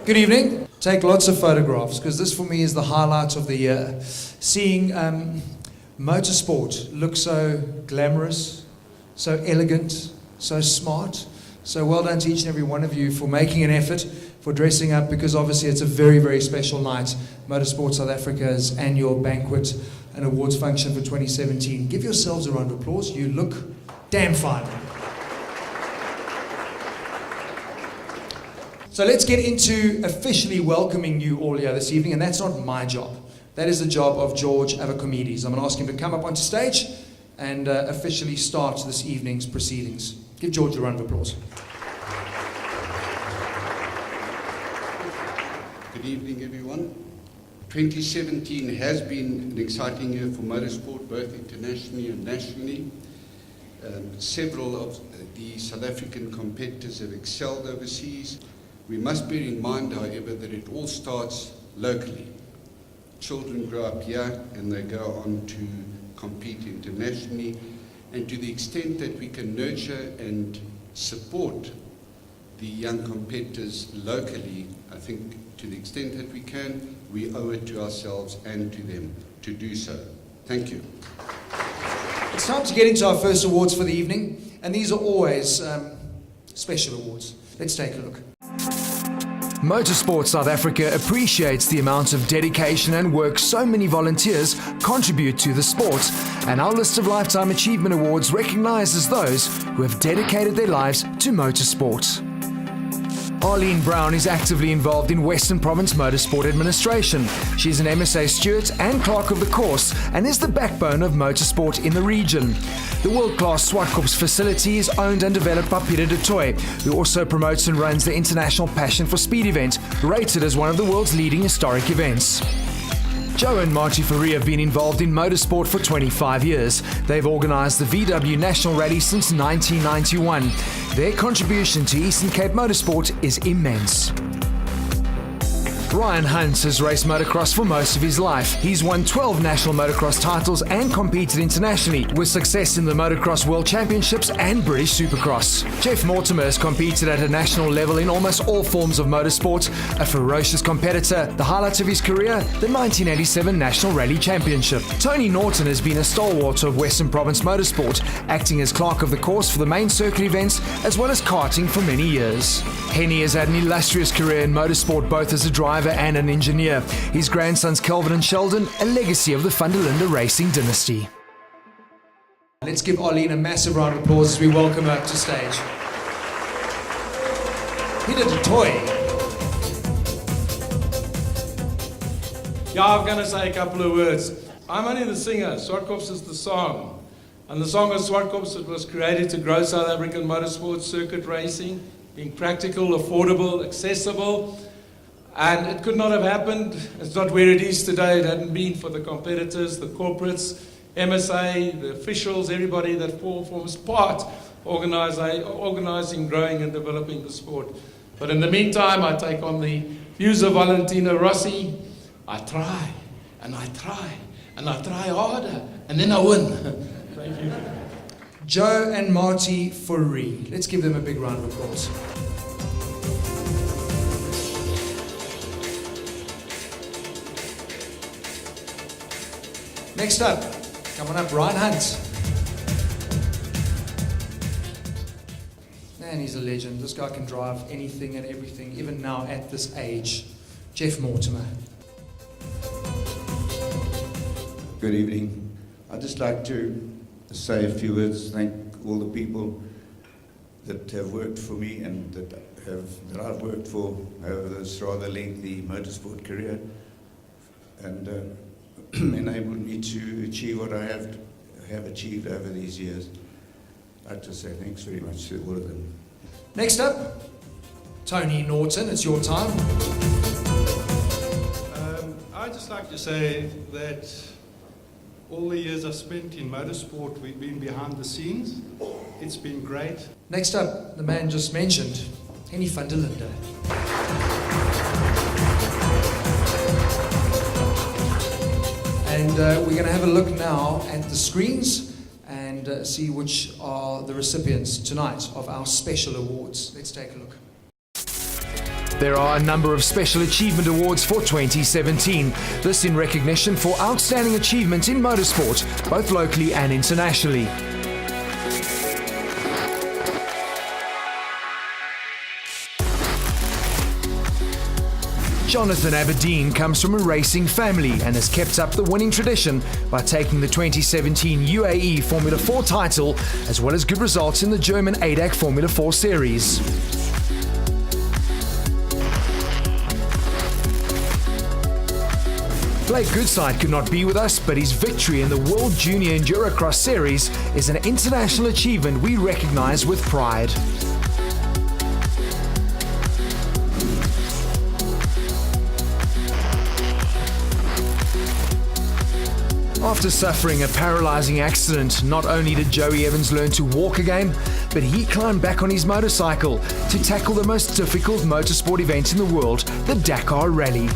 Good evening. Take lots of photographs because this for me is the highlight of the year. Seeing motorsport look so glamorous, so elegant, so smart. So well done to each and every one of you for making an effort, for dressing up, because obviously it's a very, very special night. Motorsport South Africa's annual banquet and awards function for 2017. Give yourselves a round of applause. You look damn fine. So let's get into officially welcoming you all here this evening, and that's not my job. That is the job of George Avacomedes. I'm going to ask him to come up onto stage and officially start this evening's proceedings. Give George a round of applause. Good evening, everyone. 2017 has been an exciting year for motorsport, both internationally and nationally. Several of the South African competitors have excelled overseas. We must bear in mind, however, that it all starts locally. Children grow up here and they go on to compete internationally. And to the extent that we can nurture and support the young competitors locally, I think to the extent that we can, we owe it to ourselves and to them to do so. Thank you. It's time to get into our first awards for the evening, and these are always special awards. Let's take a look. Motorsport South Africa appreciates the amount of dedication and work so many volunteers contribute to the sport, and our list of Lifetime Achievement Awards recognises those who have dedicated their lives to motorsport. Arlene Brown is actively involved in Western Province Motorsport Administration. She's an MSA Steward and Clerk of the Course and is the backbone of motorsport in the region. The world-class Swartkops facility is owned and developed by Peter de Toy, who also promotes and runs the International Passion for Speed event, rated as one of the world's leading historic events. Joe and Marty Fourie have been involved in motorsport for 25 years. They've organised the VW National Rally since 1991. Their contribution to Eastern Cape motorsport is immense. Ryan Hunt has raced motocross for most of his life. He's won 12 national motocross titles and competed internationally, with success in the Motocross World Championships and British Supercross. Jeff Mortimer has competed at a national level in almost all forms of motorsport, a ferocious competitor. The highlight of his career, the 1987 National Rally Championship. Tony Norton has been a stalwart of Western Province motorsport, acting as clerk of the course for the main circuit events, as well as karting for many years. Henny has had an illustrious career in motorsport, both as a driver and an engineer. His grandsons Kelvin and Sheldon, a legacy of the Van der Linde racing dynasty. Let's give Arlene a massive round of applause as we welcome her to stage. Peter de Toy. Yeah, I'm going to say a couple of words. I'm only the singer. Swartkops is the song. And the song of Swartkops, it was created to grow South African motorsport circuit racing, being practical, affordable, accessible. And it could not have happened. It's not where it is today. It hadn't been for the competitors, the corporates, MSA, the officials, everybody that forms part organizing, growing and developing the sport. But in the meantime, I take on the views of Valentino Rossi. I try, and I try, and I try harder, and then I win. Thank you. Joe and Marty Fourie. Let's give them a big round of applause. Next up, come on up, Ryan Hunt. Man, he's a legend. This guy can drive anything and everything, even now at this age. Jeff Mortimer. Good evening. I'd just like to say a few words, thank all the people that have worked for me and that I've worked for over this rather lengthy motorsport career, and enabled me to achieve what I have achieved over these years. I'd like to say thanks very much to all of them. Next up, Tony Norton, it's your time. I'd just like to say that all the years I've spent in motorsport, we've been behind the scenes. It's been great. Next up, the man just mentioned, Henny van der Linde. And we're going to have a look now at the screens and see which are the recipients tonight of our special awards. Let's take a look. There are a number of Special Achievement Awards for 2017. This in recognition for outstanding achievement in motorsport, both locally and internationally. Jonathan Aberdeen comes from a racing family and has kept up the winning tradition by taking the 2017 UAE Formula 4 title, as well as good results in the German ADAC Formula 4 series. Blake Goodside could not be with us, but his victory in the World Junior Endurocross Series is an international achievement we recognise with pride. After suffering a paralysing accident, not only did Joey Evans learn to walk again, but he climbed back on his motorcycle to tackle the most difficult motorsport event in the world, the Dakar Rally.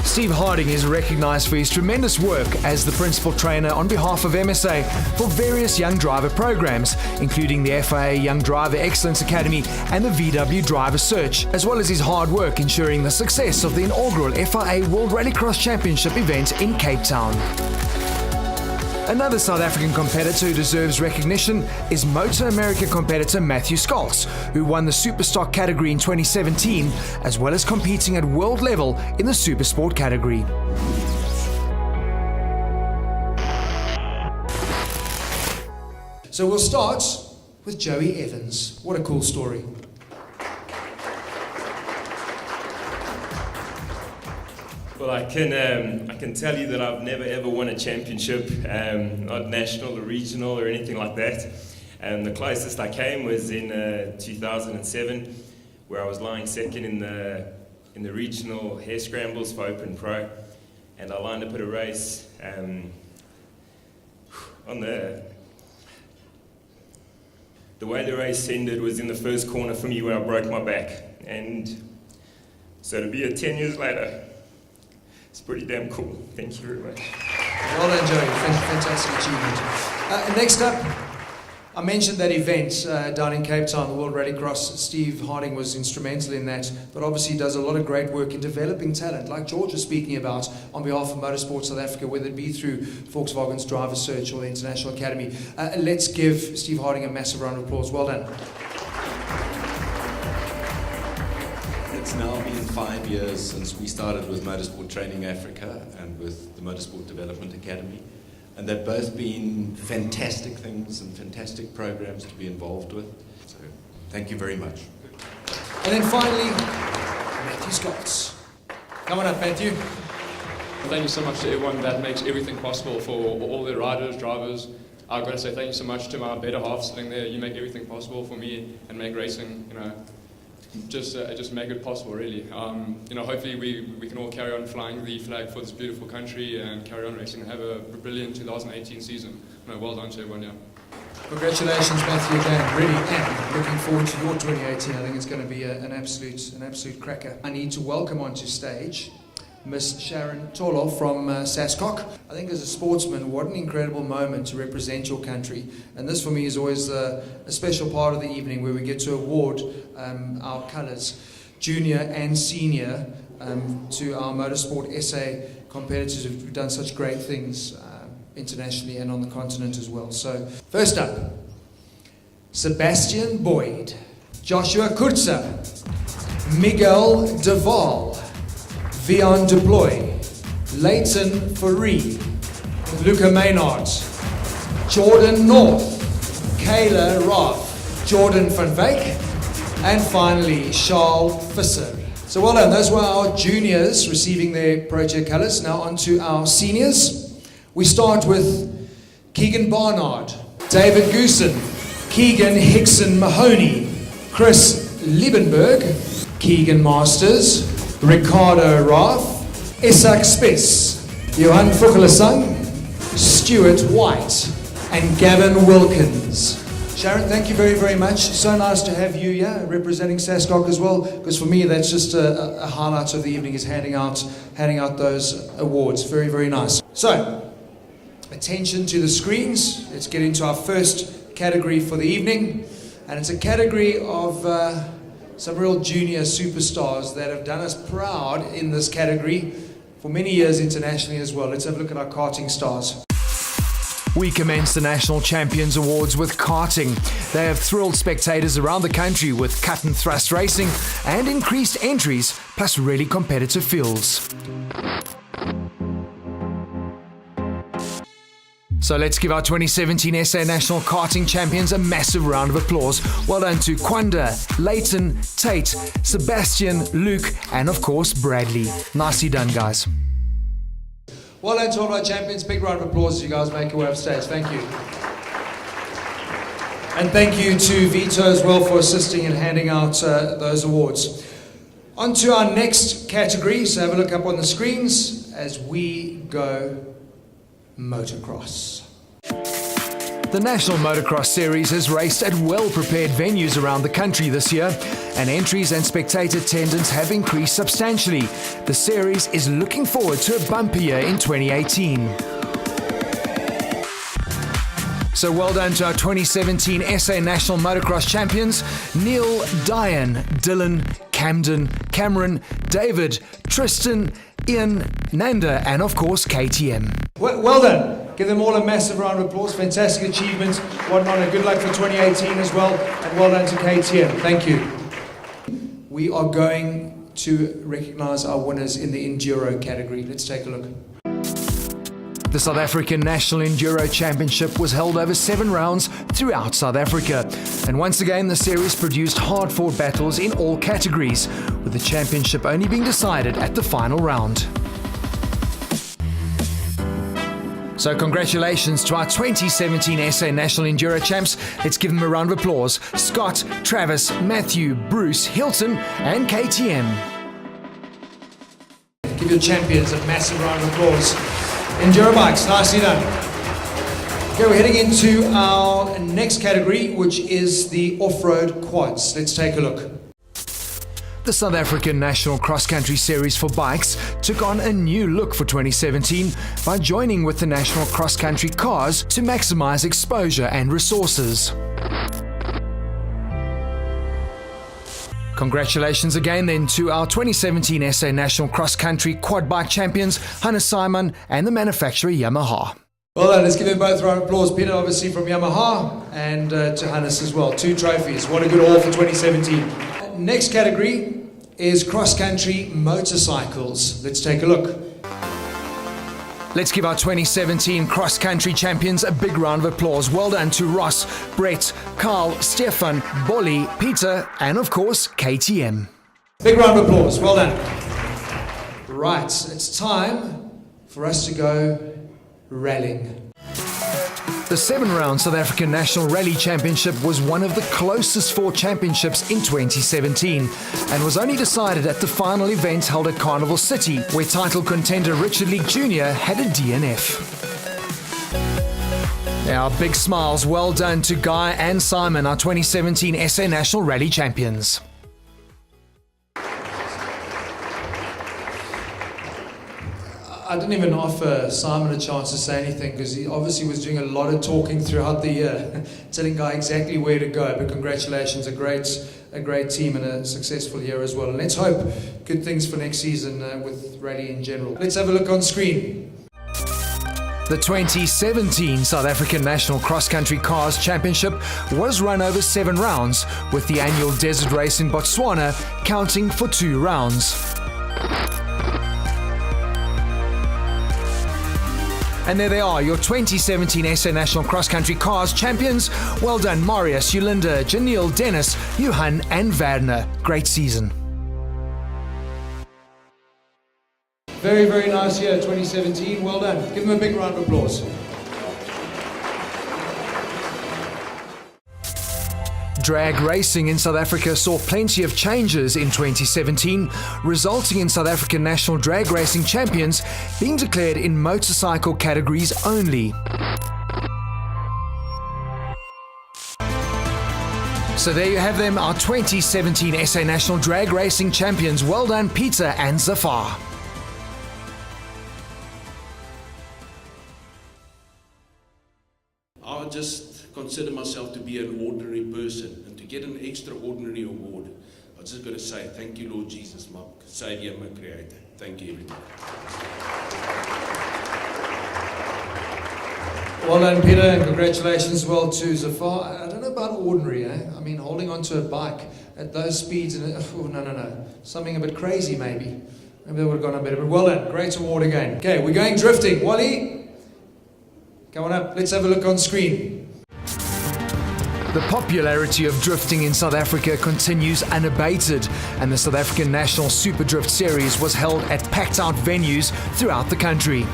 Steve Harding is recognised for his tremendous work as the principal trainer on behalf of MSA for various young driver programs, including the FIA Young Driver Excellence Academy and the VW Driver Search, as well as his hard work ensuring the success of the inaugural FIA World Rallycross Championship event in Cape Town. Another South African competitor who deserves recognition is Motor America competitor Matthew Scholz, who won the Superstock category in 2017, as well as competing at world level in the Supersport category. So we'll start with Joey Evans. What a cool story. Well, I can tell you that I've never ever won a championship, not national or regional or anything like that. The closest I came was in 2007, where I was lying second in the regional hair scrambles for Open Pro, and I lined up at a race on the way the race ended was in the first corner for me where I broke my back, and so to be here 10 years later, it's pretty damn cool. Thank you very much. Well done, Joey. Fantastic achievement. Next up, I mentioned that event down in Cape Town, the World Rallycross. Steve Harding was instrumental in that, but obviously does a lot of great work in developing talent, like George was speaking about on behalf of Motorsport South Africa, whether it be through Volkswagen's Driver Search or the International Academy. Let's give Steve Harding a massive round of applause. Well done. It's now been 5 years since we started with Motorsport Training Africa and with the Motorsport Development Academy, and they've both been fantastic things and fantastic programs to be involved with. So thank you very much. And then finally, Matthew Scholz. Come on up, Matthew. Well, thank you so much to everyone that makes everything possible for all the riders, drivers. I've got to say thank you so much to my better half sitting there. You make everything possible for me and make racing, just make it possible, really. Hopefully we can all carry on flying the flag for this beautiful country and carry on racing and have a brilliant 2018 season. Well done to everyone, yeah. Congratulations, Matthew, again. Really am looking forward to your 2018. I think it's going to be an absolute cracker. I need to welcome onto stage Miss Sharon Tolo from SASCOC. I think as a sportsman, what an incredible moment to represent your country. And this for me is always a special part of the evening where we get to award our colours, junior and senior, to our Motorsport SA competitors who've done such great things internationally and on the continent as well. So first up, Sebastian Boyd, Joshua Kurza, Miguel Deval, Vian Deploy, Leighton Faree, Luca Maynard, Jordan North, Kayla Roth, Jordan van Wyk, and finally Charles Visser. So well done, those were our juniors receiving their project colours. Now on to our seniors. We start with Keegan Barnard, David Goosen, Keegan Hickson Mahoney, Chris Liebenberg, Keegan Masters, Ricardo Rath, Isak Spiss, Johan Fukulasang, Stuart White, and Gavin Wilkins. Sharon, thank you very, very much. So nice to have you here representing SASCOC as well, because for me that's just a highlight of the evening is handing out those awards. Very, very nice. So, attention to the screens. Let's get into our first category for the evening. And it's a category of some real junior superstars that have done us proud in this category for many years internationally as well. Let's have a look at our karting stars. We commence the National Champions Awards with karting. They have thrilled spectators around the country with cut and thrust racing and increased entries, plus really competitive fields. So let's give our 2017 SA National Karting Champions a massive round of applause. Well done to Kwanda, Leighton, Tate, Sebastian, Luke, and of course Bradley. Nicely done, guys. Well done to all our champions. Big round of applause as you guys make your way off stage. Thank you. And thank you to Vito as well for assisting in handing out those awards. On to our next category. So have a look up on the screens as we go motocross. The National Motocross Series has raced at well-prepared venues around the country this year, and entries and spectator attendance have increased substantially. The series is looking forward to a bumper year in 2018. So well done to our 2017 SA National Motocross Champions, Neil, Diane, Dylan, Camden, Cameron, David, Tristan, Ian, Nanda, and of course KTM. Well done. Give them all a massive round of applause. Fantastic achievement. What an honour. Good luck for 2018 as well. And well done to KTM. Thank you. We are going to recognise our winners in the Enduro category. Let's take a look. The South African National Enduro Championship was held over 7 rounds throughout South Africa. And once again, the series produced hard-fought battles in all categories, with the championship only being decided at the final round. So congratulations to our 2017 SA National Enduro Champs. Let's give them a round of applause. Scott, Travis, Matthew, Bruce, Hilton, and KTM. Give your champions a massive round of applause. Enduro bikes, nicely done. Okay, we're heading into our next category, which is the off-road quads. Let's take a look. The South African National Cross Country Series for bikes took on a new look for 2017 by joining with the National Cross Country Cars to maximize exposure and resources. Congratulations again then to our 2017 SA National Cross Country Quad Bike Champions, Hannes Simon and the manufacturer Yamaha. Well done, let's give them both a round of applause. Peter obviously from Yamaha and to Hannes as well. 2 trophies, what a good haul for 2017. Next category is cross-country motorcycles. Let's take a look. Let's give our 2017 cross-country champions a big round of applause. Well done to Ross, Brett, Carl, Stefan, Bolly, Peter, and of course, KTM. Big round of applause, well done. Right, it's time for us to go rallying. The 7-round South African National Rally Championship was one of the closest 4 championships in 2017 and was only decided at the final event held at Carnival City, where title contender Richard Leake Jr. had a DNF. Now, big smiles, well done to Guy and Simon, our 2017 SA National Rally Champions. I didn't even offer Simon a chance to say anything because he obviously was doing a lot of talking throughout the year, telling Guy exactly where to go. But congratulations, a great team and a successful year as well. And let's hope good things for next season with rally in general. Let's have a look on screen. The 2017 South African National Cross Country Cars Championship was run over 7 rounds, with the annual desert race in Botswana counting for 2 rounds. And there they are, your 2017 SA National Cross Country Cars champions. Well done, Marius, Yolinda, Janelle, Dennis, Johan, and Werner. Great season. Very, very nice year, 2017. Well done. Give them a big round of applause. Drag racing in South Africa saw plenty of changes in 2017, resulting in South African National Drag Racing Champions being declared in motorcycle categories only. So there you have them, our 2017 SA National Drag Racing Champions. Well done, Peter and Zafar. I would just consider myself to be an ordinary person and to get an extraordinary award, I just got to say, thank you, Lord Jesus, my Saviour, my Creator. Thank you, everybody. Well done, Peter, and congratulations as well to Zafar. I don't know about ordinary, eh? I mean, holding onto a bike at those speeds, and no. Something a bit crazy, maybe. Maybe they would have gone a better, but well done. Great award again. Okay, we're going drifting. Wally, come on up. Let's have a look on screen. The popularity of drifting in South Africa continues unabated, and the South African National Super Drift Series was held at packed-out venues throughout the country.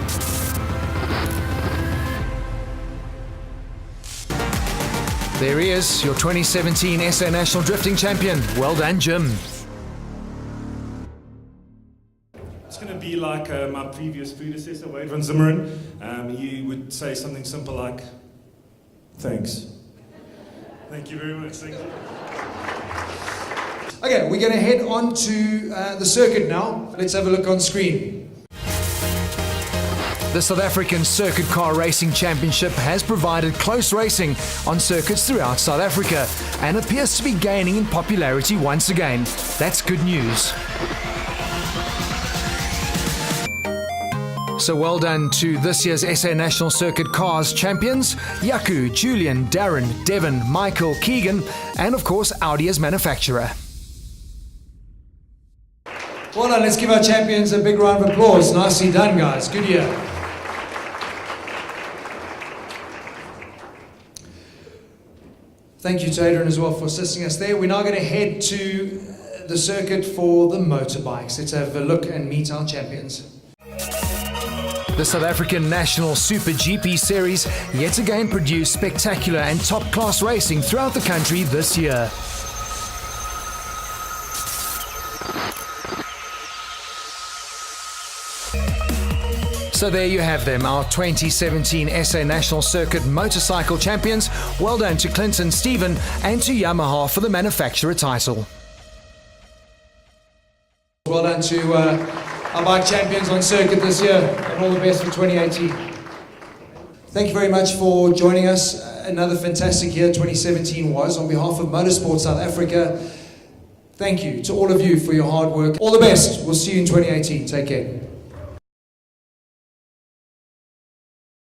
There he is, your 2017 SA National Drifting Champion. Well done, Jim. It's going to be like my previous predecessor, Wade van Zimmeren. He would say something simple like, thanks. Thank you very much. Thank you. Okay, we're going to head on to the circuit now. Let's have a look on screen. The South African Circuit Car Racing Championship has provided close racing on circuits throughout South Africa and appears to be gaining in popularity once again. That's good news. So well done to this year's SA National Circuit Cars champions, Yaku, Julian, Darren, Devon, Michael, Keegan, and of course Audi as manufacturer. Well done, let's give our champions a big round of applause. Nicely done, guys. Good year. Thank you to Adrian as well for assisting us there. We're now going to head to the circuit for the motorbikes. Let's have a look and meet our champions. The South African National Super GP Series yet again produced spectacular and top-class racing throughout the country this year. So there you have them, our 2017 SA National Circuit Motorcycle Champions. Well done to Clinton, Stephen, and to Yamaha for the manufacturer title. Well done to our bike champions on circuit this year, and all the best for 2018. Thank you very much for joining us. Another fantastic year 2017 was. On behalf of Motorsport South Africa, thank you to all of you for your hard work. All the best. We'll see you in 2018. Take care.